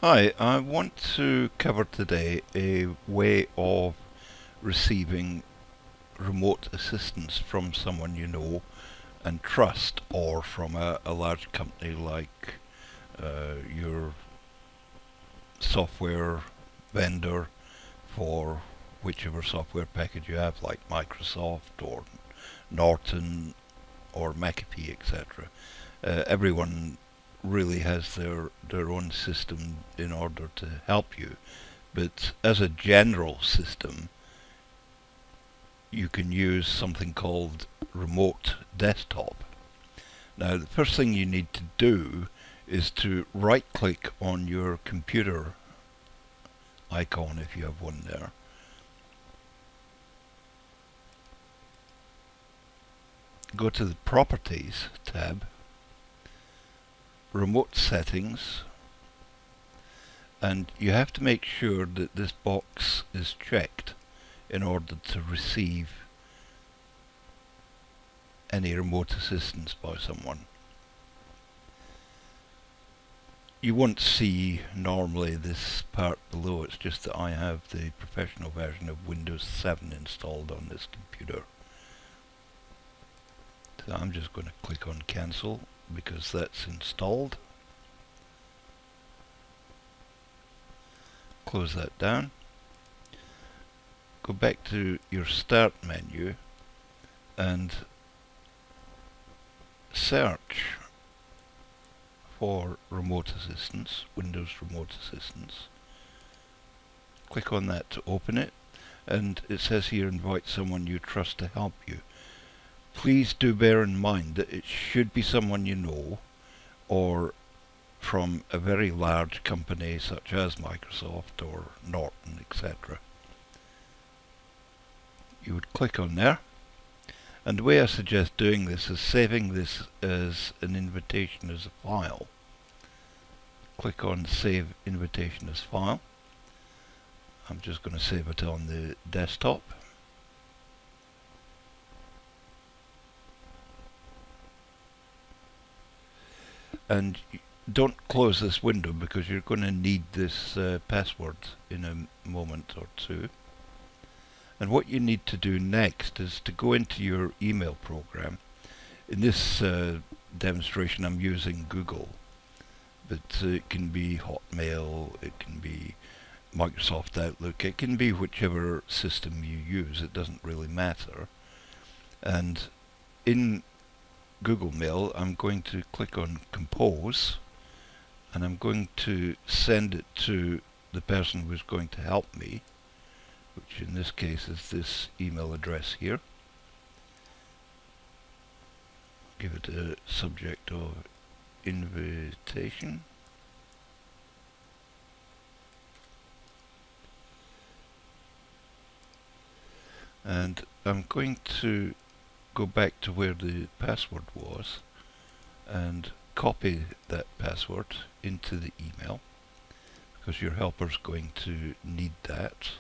Hi, I want to cover today a way of receiving remote assistance from someone you know and trust, or from a large company like your software vendor for whichever software package you have, like Microsoft or Norton or McAfee, etc. Everyone really has their own system in order to help you. But as a general system, you can use something called remote desktop. Now, the first thing you need to do is to right click on your computer icon if you have one there. Go to the Properties tab, Remote Settings, and you have to make sure that this box is checked in order to receive any remote assistance by someone. You won't see normally this part below, it's just that I have the professional version of Windows 7 installed on this computer. So I'm just going to click on cancel because that's installed. Close that down. Go back to your start menu and search for remote assistance, Windows remote assistance. Click on that to open it, and it says here invite someone you trust to help you. Please do bear in mind that it should be someone you know, or from a very large company such as Microsoft or Norton, etc. You would click on there, and the way I suggest doing this is saving this as an invitation as a file. Click on Save Invitation as File. I'm just going to save it on the desktop. And don't close this window because you're going to need this password in a moment or two. And what you need to do next is to go into your email program. In this demonstration I'm using Google, but it can be Hotmail, it can be Microsoft Outlook, it can be whichever system you use, it doesn't really matter. And in Google Mail I'm going to click on Compose, and I'm going to send it to the person who's going to help me, which in this case is this email address here. Give it a subject of invitation. And I'm going to go back to where the password was and copy that password into the email, because your helper's going to need that.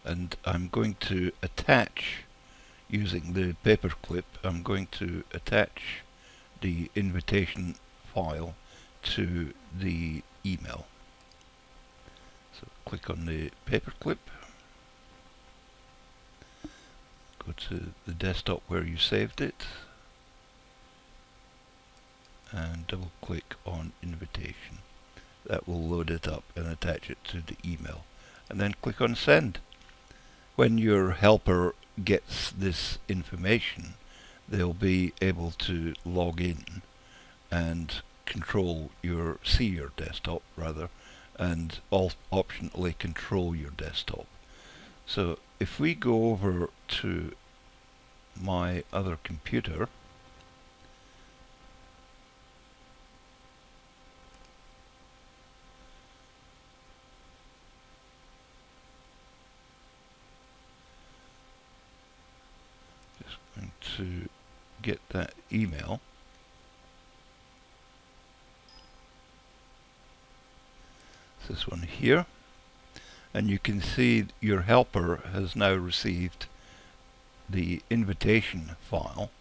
And I'm going to attach, using the paperclip, I'm going to attach the invitation file to the email. So click on the paperclip, go to the desktop where you saved it, and double click on invitation. That will load it up and attach it to the email, and then click on send. When your helper gets this information, they'll be able to log in and see your desktop rather, and optionally control your desktop. So if we go over to my other computer, just going to get that email. This one here, and you can see your helper has now received the invitation file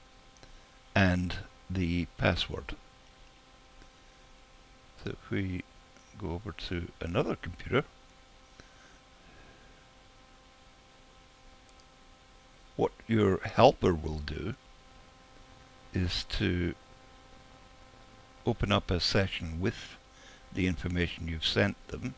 and the password. So if we go over to another computer, what your helper will do is to open up a session with the information you've sent them,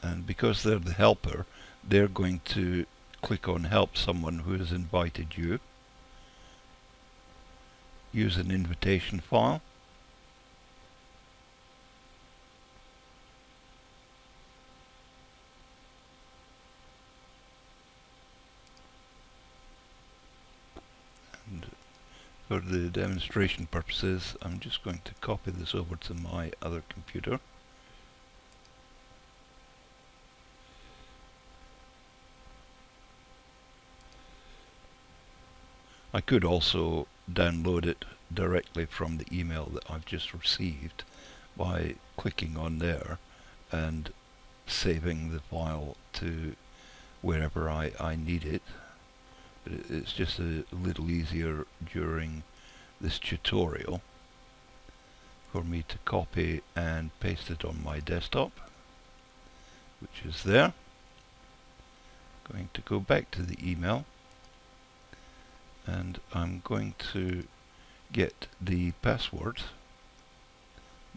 and because they're the helper, they're going to click on help someone who has invited you, use an invitation file, and for the demonstration purposes I'm just going to copy this over to my other computer. I could also download it directly from the email that I've just received by clicking on there and saving the file to wherever I need it. But it's just a little easier during this tutorial for me to copy and paste it on my desktop, which is there. Going to go back to the email, and I'm going to get the password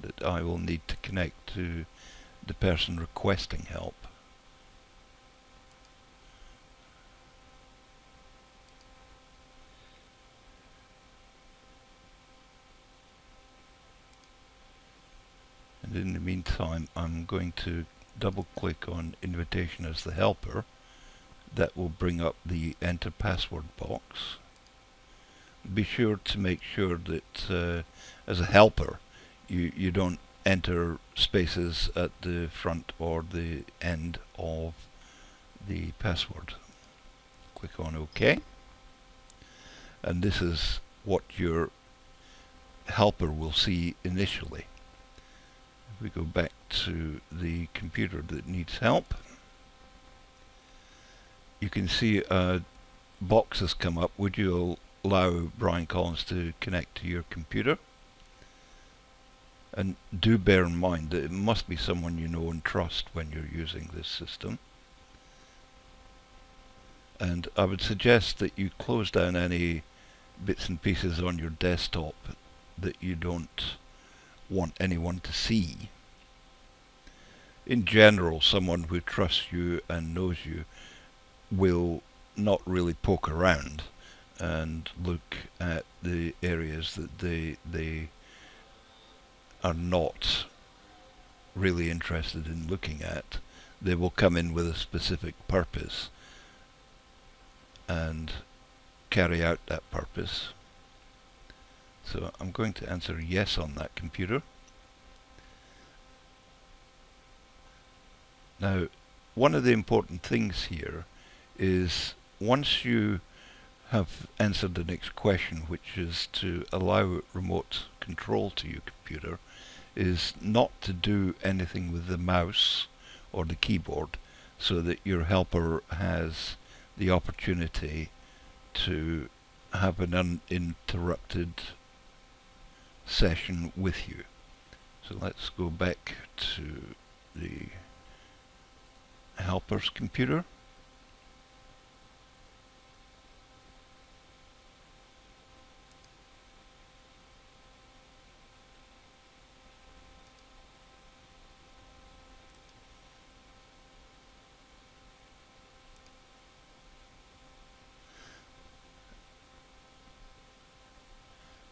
that I will need to connect to the person requesting help. And in the meantime, I'm going to double click on invitation as the helper. That will bring up the enter password box. Be sure to make sure that as a helper you don't enter spaces at the front or the end of the password. Click on OK, and this is what your helper will see initially. If we go back to the computer that needs help, you can see a box has come up. Would you allow Brian Collins to connect to your computer? And do bear in mind that it must be someone you know and trust when you're using this system. And I would suggest that you close down any bits and pieces on your desktop that you don't want anyone to see. In general, someone who trusts you and knows you will not really poke around and look at the areas that they are not really interested in looking at. They will come in with a specific purpose and carry out that purpose. So I'm going to answer yes on that computer. Now, one of the important things here is once you have answered the next question, which is to allow remote control to your computer, is not to do anything with the mouse or the keyboard, so that your helper has the opportunity to have an uninterrupted session with you. So let's go back to the helper's computer.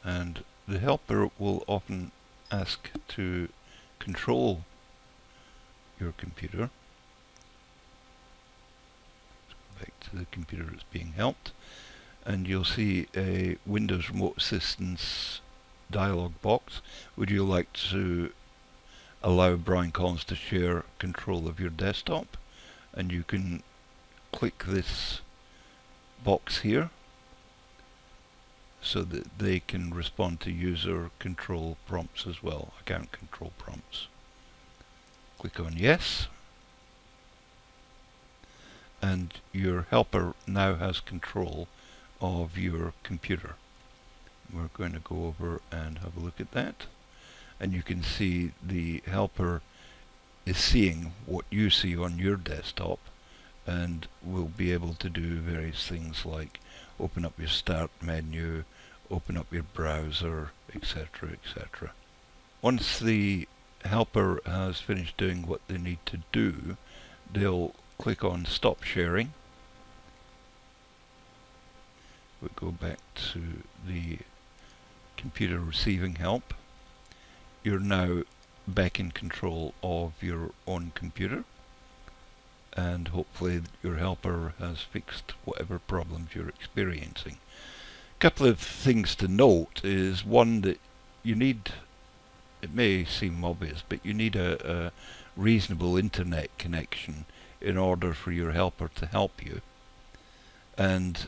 And the helper will often ask to control your computer. Let's go back to the computer that's being helped, and you'll see a Windows Remote Assistance dialog box. Would you like to allow Brian Collins to share control of your desktop? And you can click this box here so that they can respond to user control prompts as well, account control prompts. Click on yes. and your helper now has control of your computer. We're going to go over and have a look at that, and you can see the helper is seeing what you see on your desktop and will be able to do various things like open up your start menu, open up your browser, etc., etc. Once the helper has finished doing what they need to do, they'll click on stop sharing. We'll go back to the computer receiving help. You're now back in control of your own computer, and hopefully your helper has fixed whatever problems you're experiencing. A couple of things to note is, one, that you need, it may seem obvious, but you need a reasonable internet connection in order for your helper to help you. And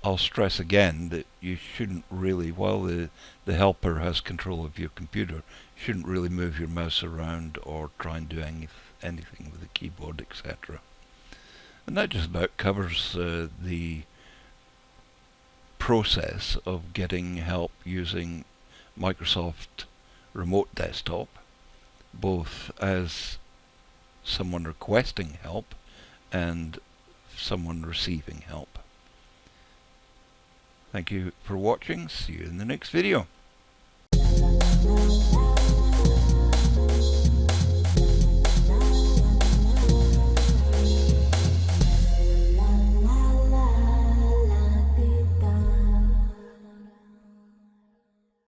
I'll stress again that you shouldn't really, while the helper has control of your computer, you shouldn't really move your mouse around or try and do anything with the keyboard, etc. And that just about covers the process of getting help using Microsoft Remote Desktop, both as someone requesting help and someone receiving help. Thank you for watching. See you in the next video.